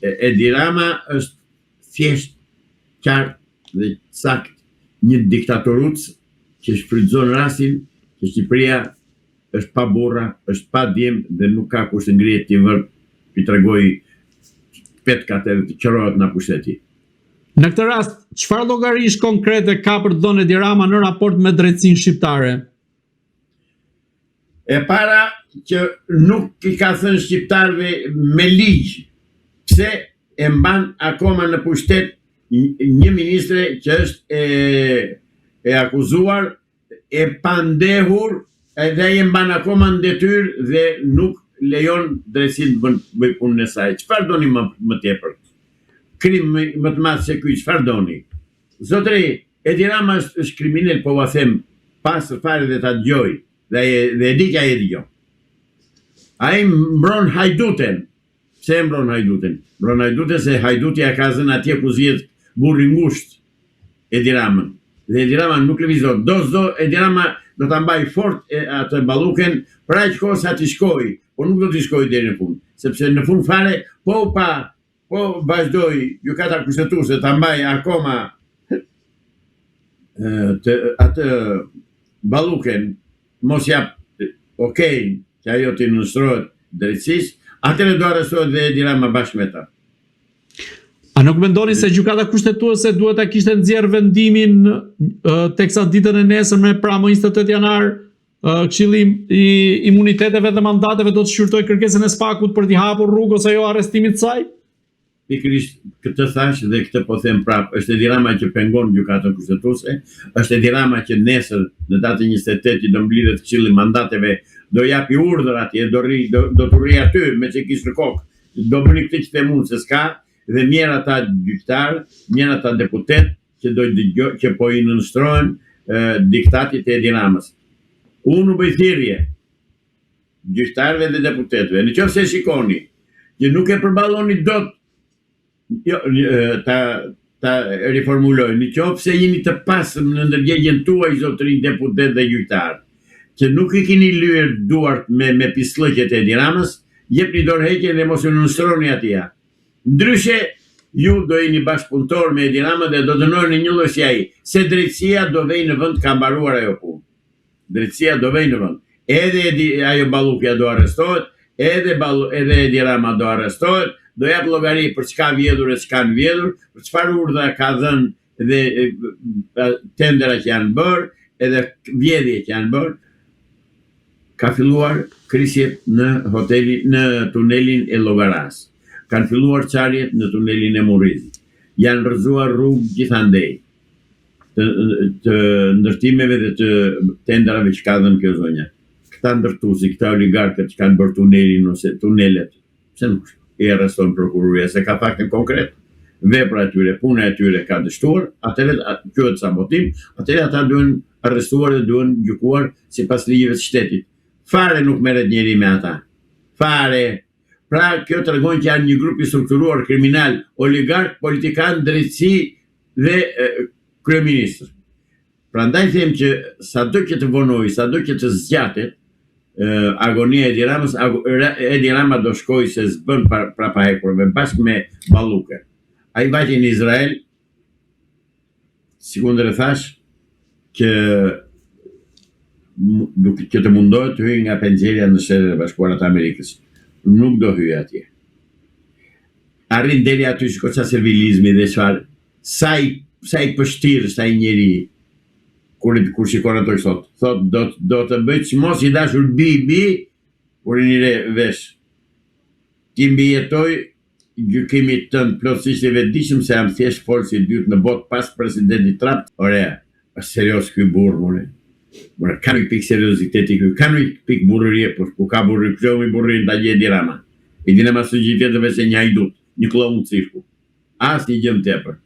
Edi Rama është thjesht qartë dhe sakt një diktatoruc që shfrytëzon rastin që Shqipëria është pa burra, është pa djem dhe nuk ka kush të ngrihet t'i vërë t'i tregoj petkat edhe të qërohet nga pushteti. Në këtë rast, çfarë llogarish konkrete ka për të dhënë Edi Rama në raport me drejtsinë shqiptare? E para që nuk i ka thënë shqiptarëve me ligj pse e mban akoma në pushtet një ministre që është e akuzuar, e pandehur, edhe ai e mban akoma në detyrë dhe nuk lejon drejtsinë të bëj punën e saj. Çfarë doni më tepër? Krim më të madh se ky, çfarë doni? Zotëri, Edi Rama është kriminal, po va them pas fare dhe ta dëgjoj, dhe e di që ai e dëgjon. Ai mbron Hajduten. Pse e mbron Hajduten? Mbron Hajduten se Hajduti ja ka zënë atje ku zgjedh burri ngusht Edi Ramën. Dhe Edi Rama nuk lëvizon. Do Edi Rama do ta mbaj fort atë balluken për aq kohë sa t'i shkoj, por nuk do t'i shkoj deri në fund, sepse në fund fare po vazhdoj gjykata kushtetuese ta mbaj akoma atë balluken, mos jap okay që ajo t'i nënshtrohet drejtësisht, atëherë do arrestohet dhe Edi Rama bashkë me ta. A nuk mendoni se gjykata kushtetuese duhet ta kishte nxjerr vendimin teksa ditën e nesërme pra më 28 janar Këshilli i imuniteteve dhe mandateve do të shqyrtoj kërkesën e SPAK-ut për t'i hapur rrugë ose jo arrestimit të saj? Pikërisht këtë thash dhe këtë po them prapë, është Edi Rama që pengon gjykatën kushtetuese, është Edi Rama që nesër në datën 28 do mblidhet Këshilli i mandateve, do japi urdhër atje, do të rri aty me çekish në kokë, do bëni këtë që them unë se s'ka, dhe mjerë ata gjyqtar, mjerë ata deputet që do dëgjoj që po i nënshtrohen diktatit e Edi Ramës. Unë u bëj thirrje gjyqtarëve dhe deputetëve, në qoftë se shikoni që nuk e përballoni dot, ta riformuloj, në qoftë se jeni të pasëm në ndërgjegjen tuaj zotërinj deputet dhe gjyqtar, që nuk i keni lyer duart me pislëqet e Edi Ramës, jepni dorëheqje dhe mos u nënshtroni atij. Ndryshe, ju do jeni bashkëpunëtor me Edi Rama dhe do dënojeni një lloj si ai, se drejtësia do vej në vend ka mbaruar ajo punë. Drejtësia do vej në vend. Edhe ajo Ballukja do arrestohet, edhe Edi Rama do arrestohet, do jap llogari për çka vjedhur e çka në vjedhur, për çfarë urdhra ka dhënë dhe tendera që janë bërë, edhe vjedhje që janë bërë. Ka filluar krisjet në tunelin e Llogaras. Kanë filluar çarjet në tunelin e Murrizit. Janë rrëzuar rrugë gjithandej të ndërtimeve dhe të tenderave që ka dhënë kjo zonja. Këta ndërtuesi, këta oligarkët që kanë bërë tunelin ose tunelet, pse nuk i arreston prokuroria, se ka faktën konkret. Vepra e tyre, puna e tyre ka dështuar, atëherë quhet sabotim, atëherë ata duhen arrestuar dhe duhen gjykuar sipas ligjeve të shtetit. Fare nuk merret njeri me ata. Fare. Pra, kjo tregon që janë një grup i strukturuar kriminal, oligark, politikan, drejtësi dhe kryeministër. Prandaj them që sado që të vonoj, sado që të zgjatet agonia e Edi Ramës, Edi Rama do shkoj se s'bën prapa hekurve bashkë me Ballukën. Ai vajti në Izrael, sikundër e thash, që të mundohet të hyjë nga penxeria në Shtetet e Bashkuara të Amerikës. Nuk do hyjë atje. Arrin deri aty shko qa servilizmi dhe çfarë, sa i pështirë, sa i njeri, kur shikon ato i thot, do të bëj çmos i dashur bi, kur i njëre vesh. Ti mbijetoj gjykimit tënd plotësisht i vetëdijshëm se jam thjesht forci i dytë në botë pas presidentit Trump. Ore, është serios ky burr, more. Ka një pikë serioziteti këtu, ka një pikë burrërie, por ku ka burrë, këto i burrin ta gjej Edi Rama. Edi Rama sugjeron vetë një hajdut, një kloun cirku. Asnjë gjë më tepër.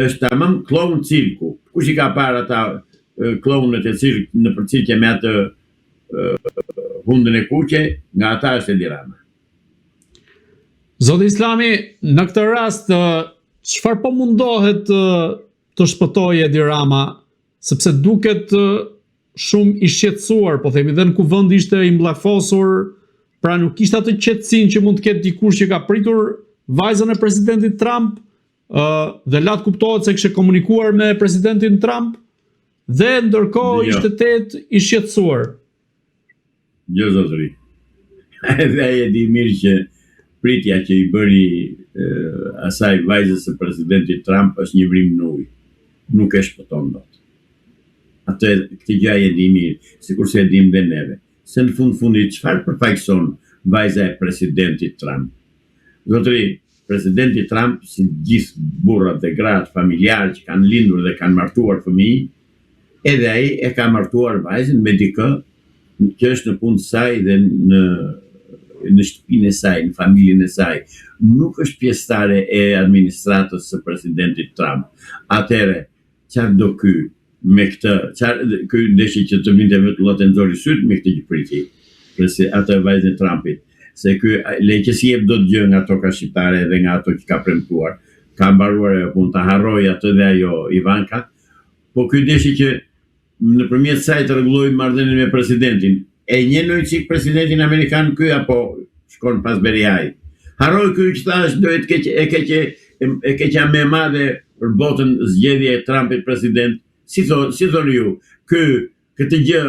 Është tamam kloun cirku. Kush i ka parë ata klounët e cirk në përcirkje me atë hundën e kuqe, nga ata është Edi Rama. Zoti Islami, në këtë rast, çfarë po mundohet të shpëtojë Edi Rama, sepse duket shumë i shqetësuar, po themi, dhe në kuvend ishte i mblafosur, pra nuk ishte atë qetësinë që mund të ketë dikush që ka pritur vajzën e presidentit Trump, dhe latë kuptohet se kishte komunikuar me presidentin Trump, dhe ndërkohë ishte tet i shqetësuar. Jo, zotëri. Edhe ai e di mirë që pritja që i bëri asaj vajzës së presidentit Trump është një vrim në ujë. Nuk e shpëton dot. Atë këtë gjë e di mirë, sikurse e dim dhe neve. Se në fundit çfarë përfaqëson vajza e presidentit Trump? Zotëri, presidenti Trump, si gjithë burrat dhe gratë familjarë që kanë lindur dhe kanë martuar fëmijë, edhe ai e ka martuar vajzën me dikë që është në punë saj dhe në shtëpinë e saj, në familjen e saj. Nuk është pjesëtare e administratës së presidentit Trump. Atëherë, çfarë do ky me këtë? Ky deshi që të vinte vetë të nxori syt me këtë që priti. Atë vajzën e Trumpit. Se ky leqësi jep dot gjë nga toka shqiptare dhe nga ato që ka premtuar. Ka mbaruar ajo punë, ta harroi atë dhe ajo Ivanka. Po ky deshi që nëpërmjet saj të rregullojë marrëdhënien me presidentin. E njeh çik presidentin amerikan ky apo shkon pas Beriaj? Harroi ky që thash do të e keqja më e madhe për botën zgjedhje e Trumpit president. Si thoni ju, këtë gjë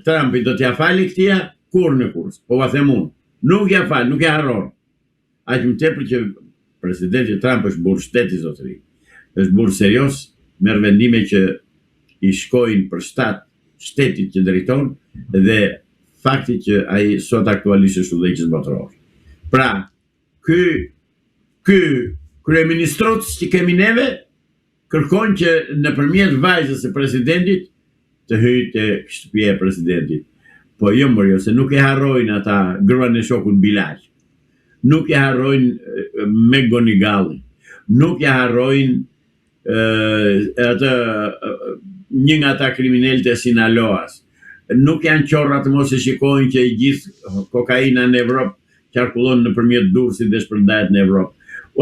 Trumpi do t'ja fali këtia? Kur në kurs. Po va them unë. Nuk ja fal, nuk ja harron. Aq më tepër që presidenti Trump është burr shteti, zotëri. Është burr serioz, merr vendime që i shkojnë për shtetit që drejton dhe fakti që ai sot aktualisht është udhëheqës botëror. Pra, ky kryeministrot që kemi neve kërkon që nëpërmjet vajzës së presidentit të hyjë te shtëpia e presidentit. Po jo mërjo, se nuk e harrojnë ata gruan e shokut Bilal. Nuk e harrojnë McGonigalli. Nuk e harrojnë një nga ata kriminalët e Sinaloas. Nuk janë qorra të mos e shikojnë që i gjithë kokaina në Evropë qarkullon nëpërmjet Durrësit dhe shpërndahet në Evropë.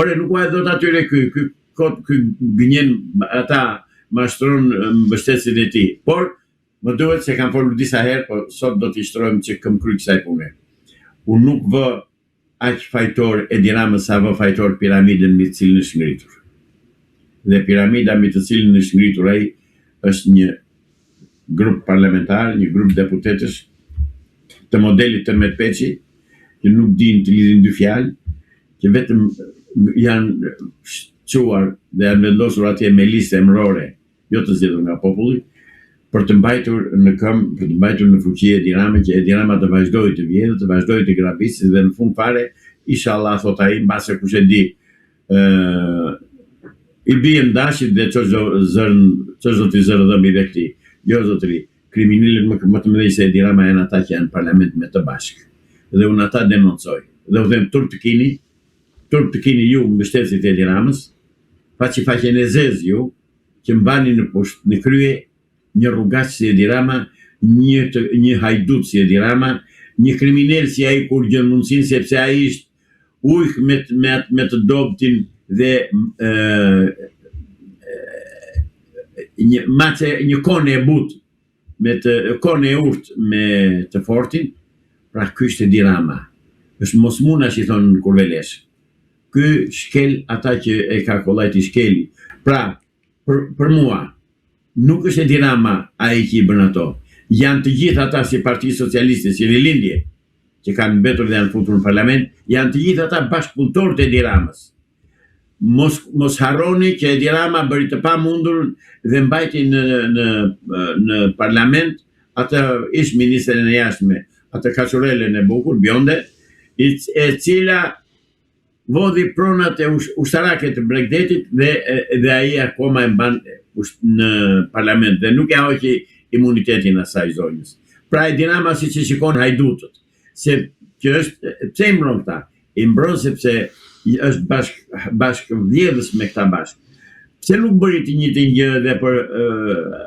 Ore, nuk vaje dot atyre ky gënjen ata mashtron mbështetësit e tij. Por më duhet se kam folur disa herë, po sot do t'i shtrojmë që këm kryq kësaj pune. Unë nuk vë aq fajtor Edi Ramës sa vë fajtor piramidën mbi të cilën është ngritur. Dhe piramida mbi të cilën është ngritur ai është një grup parlamentar, një grup deputetësh të modelit të Metpeçi, që nuk dinë të lidhin dy fjalë, që vetëm janë çuar dhe janë vendosur atje me listë emërore, jo të zgjedhur nga populli, për të mbajtur në këmbë, për të mbajtur në fuqi Edi Ramën, që Edi Rama të vazhdojë të vjedhë, të vazhdojë të grabisë dhe në fund fare, inshallah, thot ai, mbase kush e di, i bie ndashit dhe çdo t'i zërë dhëmbi dhe këtij. Jo, zotëri, kriminalët më të mëdhenj se Edi Rama janë ata që janë në parlament me të bashkë. Dhe unë ata denoncoj. Dhe u them turp të kini ju mbështetësit e Edi Ramës, faqen e zez ju, që mbani në krye një rrugaq si Edi Rama, një hajdut si Edi Rama, një kriminal si ai kur gjën mundësinë, sepse ai ishte ujk me të dobtin dhe një kone e but, me të kone e urtë me të fortin. Pra ky është Edi Rama. Është mosmunash i thonë në Kurvelesh. Ky shkel ata që e ka kollajt i shkeli. Pra, për mua, nuk është Edi Rama ai që i bën ato. Janë të gjithë ata si Partia Socialiste, si Rilindje, që kanë mbetur dhe janë futur në parlament, janë të gjithë ata bashkëpunëtorë të Edi Ramës. Mos harroni që Edi Rama bëri të pamundur dhe mbajti në parlament atë ish ministren e jashtme, atë kaqurelen e bukur, Bjonde, e cila vodhi pronat e ushtarake të Bregdetit dhe ai akoma e mban në parlament dhe nuk e hoqi imunitetin asaj zonjës. Pra Edi Rama siç e shikon hajdutët, se që është pse i mbron këta? I mbron sepse është bashkë vjedhës me këta bashkë. Pse nuk bëri të njëjtën gjë dhe për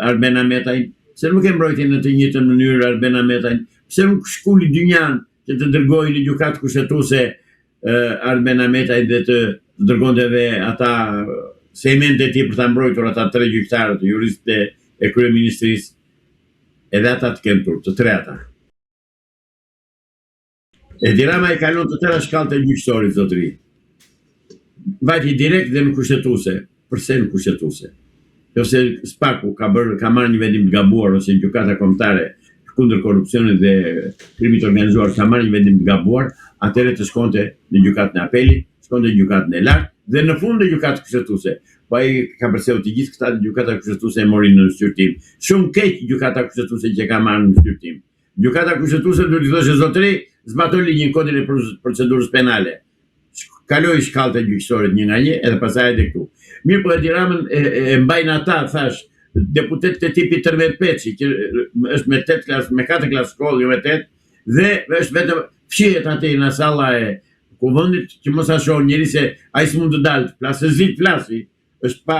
Arben Ahmetajn? Pse nuk e mbrojti në të njëjtën mënyrë Arben Ahmetajn? Pse nuk shkuli dynjan që të dërgojë në gjykatë kushtetuese Arben Ahmetajn dhe të dërgonte edhe ata semente e tij për ta mbrojtur ata 3 gjyqtarët, juristët e kryeministrisë, edhe ata të kenë turp, të 3 ata. Edi Rama i kalon të tëra shkallët e gjyqësorit, zotëri. vajti direkt dhe në kushtetuese. Përse në kushtetuese? Nëse Spaku ka marrë një vendim të gabuar ose gjykata kombëtare kundër korrupsionit dhe krimit organizuar ka marrë një vendim të gabuar, atëherë të shkonte në gjykatën e apelit, shkonte në gjykatën e lartë dhe në fund në gjykatën kushtetuese. Po ai ka përsëritur të gjithë këta gjykata kushtetuese e morin në shqyrtim. Shumë keq gjykata kushtetuese që ka marrë në shqyrtim. Gjykata kushtetuese duhet të thoshë zotëri, zbatoi ligjin kodin e procedurës penale. Kaloi shkallët e gjyqësorit një nga një edhe pastaj edhe këtu. Mirë, po Edi Ramën e mbajnë ata, thash, deputet të tipit Tërvet Peçi, që është me 8 klasë, me 4 klasë shkollë, jo me 8, dhe është vetëm fshihet aty në salla e kuvendit që mos a shoh njëri se ai s'mund të dalë, flasë flasi, është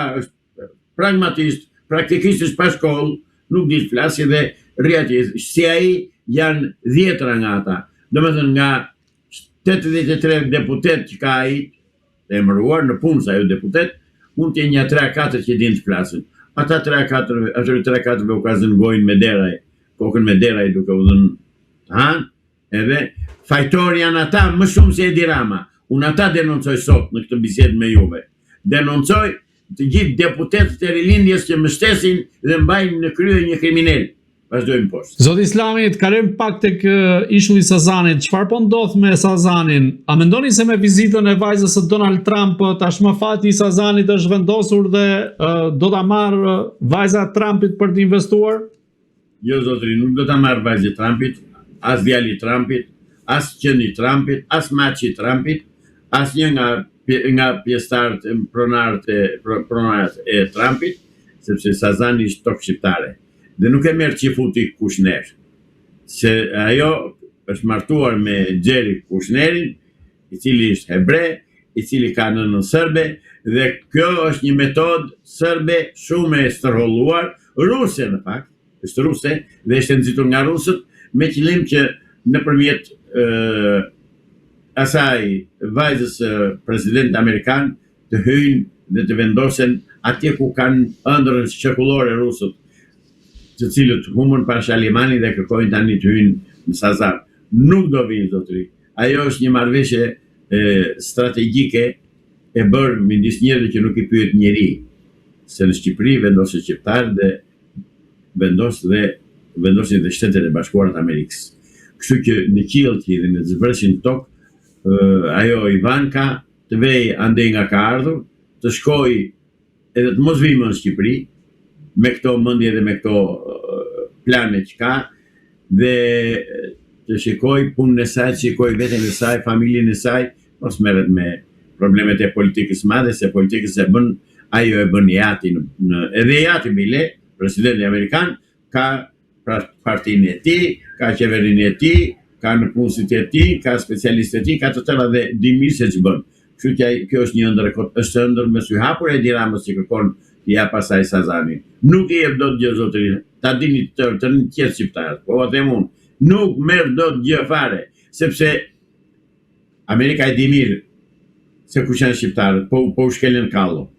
pragmatist, praktikisht është pa shkollë, nuk di të flasë dhe rri atje. Si ai janë 10 nga ata. Domethënë nga 83 deputet që ka ai të emëruar në punë sa ajo deputet, mund të jenë një 3-4 që din të flasin. Ata 3-4 u ka zënë gojën me deraj, kokën me deraj duke u dhënë han, edhe fajtor janë ata më shumë se Edi Rama. Unë ata denoncoj sot në këtë bisedë me juve. Denoncoj të gjithë deputetët e rilindjes që mbështesin dhe mbajnë në krye një kriminal. Vazhdojmë poshtë. Zoti Islami, të kalojmë pak tek ishulli i Sazanit. Çfarë po ndodh me Sazanin? A mendoni se me vizitën e vajzës së Donald Trump tashmë fati i Sazanit është vendosur dhe do ta marrë vajza Trumpit për të investuar? Jo zotëri, nuk do ta marrë vajzë Trumpit, as djali Trumpit, as qendi Trumpit, as maçi Trumpit, as një nga pjesëtarët pronarët e Trumpit, sepse Sazani është tokë shqiptare. Dhe nuk e merr Qifuti Kushner, se ajo është martuar me Xheri Kushnerin, i cili është hebre, i cili ka nënën serbe, dhe kjo është një metodë serbe shumë e stërholluar, ruse në fakt, është ruse dhe është nxitur nga rusët me qëllim që nëpërmjet asaj vajzës president amerikan të hyjnë dhe të vendosen atje ku kanë ëndrrën shekullore rusët, të cilët humën para Shalimani dhe kërkojnë tani të hyjnë në Sazan. Nuk do vinë zotëri. Ajo është një marrëveshje strategjike e bërë midis njerëzve që nuk i pyet njeri. Se në Shqipëri vendosin shqiptarë dhe vendosin dhe Shtetet e Bashkuara të Amerikës. Kështu që në qiellti dhe në zbreshin tokë, ajo Ivanka të vej ande nga ka ardhur, të shkoj edhe të mos vijë më në Shqipëri, me këto mendje dhe me këto plane që ka, dhe të shikoj punën e saj, të shikoj veten e saj, familjen e saj, mos merret me problemet e politikës madhe, se politikës e bën, ajo e bën Jati, edhe Jati bile, presidenti amerikan, ka partinë e tij, ka qeverinë e tij, ka në punësit e tij, ka specialistë e tij, ka të tëra dhe di mirë se ç'bën. Kështu që kjo është një ëndër me sy hapur e Edi Ramës që kërkon ja pasaj Sazani. Nuk i jep dot gjë zotëri. Ta dini të qetë shqiptarët. Po them unë, nuk merr dot gjë fare, sepse Amerika e di mirë se kush janë shqiptarët, po u shkelën kallo.